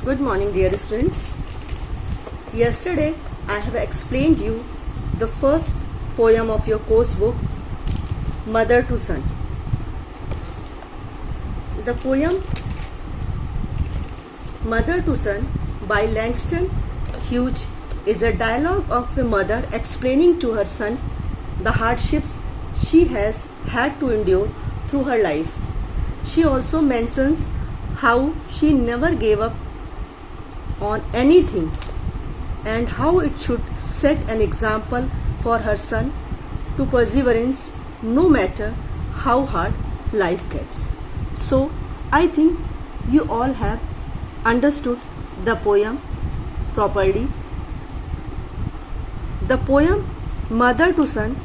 Good morning, dear students. Yesterday I have explained you the first poem of your course book, Mother to Son. The poem Mother to Son by Langston Hughes is a dialogue of a mother explaining to her son the hardships she has had to endure through her life. She also mentions how she never gave up on anything and how it should set an example for her son to perseverance no matter how hard life gets. So, I think you all have understood the poem properly. The poem Mother to Son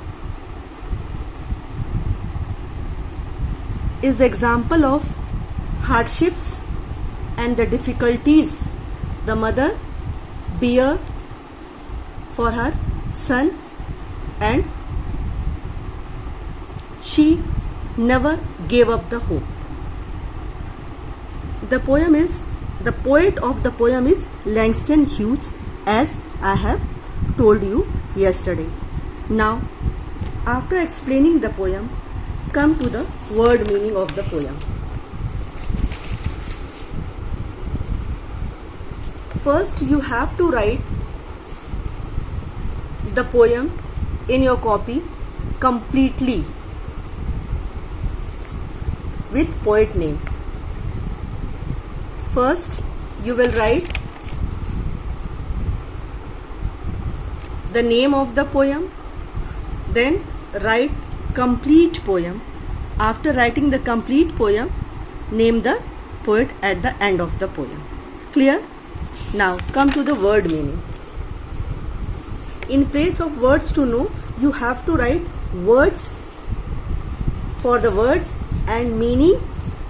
is the example of hardships and the difficulties the mother bear for her son, and she never gave up the hope. The poet of the poem is Langston Hughes, as I have told you yesterday. Now, after explaining the poem, come to the word meaning of the poem. First, you have to write the poem in your copy completely with poet name. First, you will write the name of the poem, then write complete poem. After writing the complete poem, name the poet at the end of the poem. Clear? Now come to the word meaning. In place of words to know, you have to write words for the words and meaning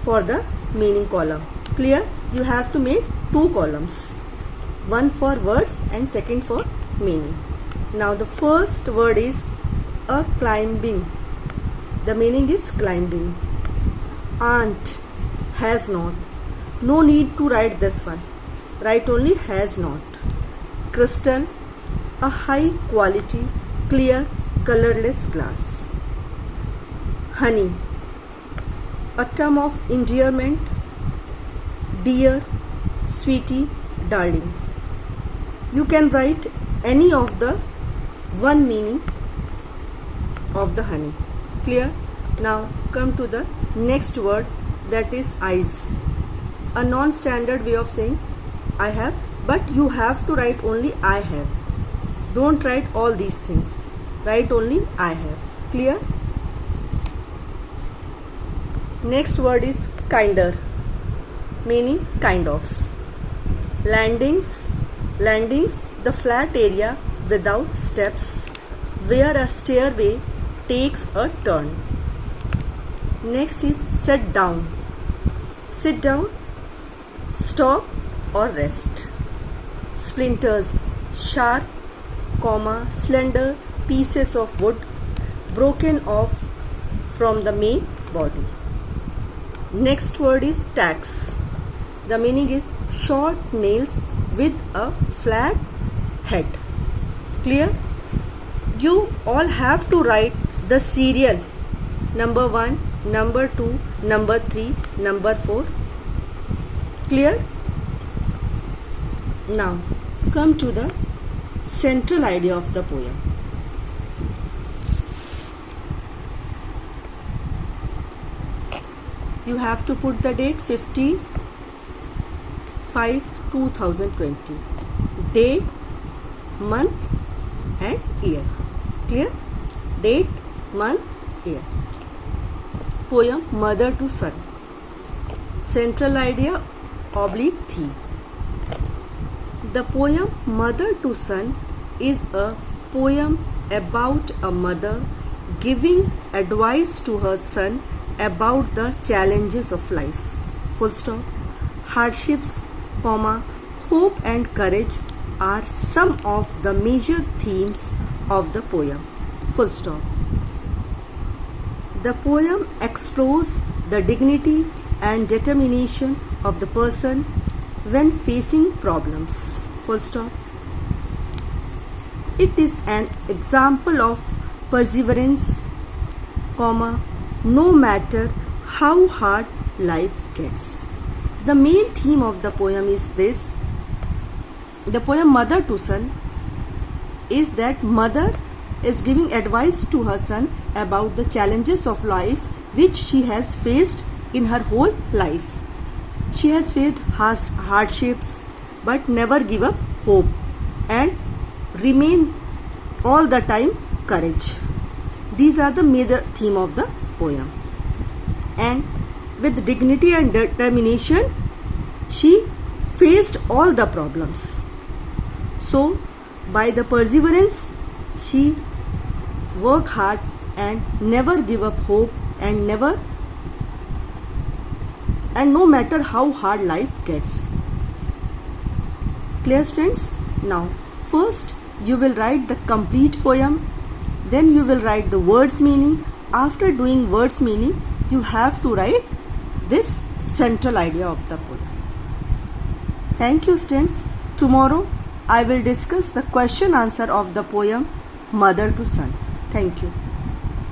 for the meaning column. Clear? You have to make two columns, one for words and second for meaning. Now the first word is a climbing. The meaning is climbing. Aunt, has not. No need to write this one. Write only has not. Crystal, a high quality, clear, colorless glass. Honey, a term of endearment, dear, sweetie, darling. You can write any of the one meaning of the honey. Clear? Now come to the next word, that is eyes. A non-standard way of saying I have, but you have to write only I have. Don't write all these things. Write only I have. Clear? Next word is kinder, meaning kind of. Landings, the flat area without steps, where a stairway takes a turn. Next is sit down. Sit down, stop or rest. Splinters, sharp, slender pieces of wood broken off from the main body. Next word is tacks. The meaning is short nails with a flat head. Clear? You all have to write the serial number 1, number 2, number 3, number 4. Clear? Now come to the central idea of the poem. You have to put the date 15/5/2020. Date, month and year. Clear? Date, month, year. Poem Mother to Son. Central idea / theme. The poem Mother to Son is a poem about a mother giving advice to her son about the challenges of life. Full stop. Hardships, hope and courage are some of the major themes of the poem. Full stop. The poem explores the dignity and determination of the person when facing problems. Full stop. It is an example of perseverance, comma, no matter how hard life gets. The main theme of the poem is this. The poem Mother to Son is that mother is giving advice to her son about the challenges of life which she has faced in her whole life. She has faced hardships but never give up hope and remain all the time courage. These are the major theme of the poem. And with dignity and determination, she faced all the problems. So, by the perseverance, she worked hard and never give up hope and no matter how hard life gets. Clear, students? Now, first you will write the complete poem, then you will write the words meaning. After doing words meaning, you have to write this central idea of the poem. Thank you, students. Tomorrow I will discuss the question answer of the poem Mother to Son. Thank you.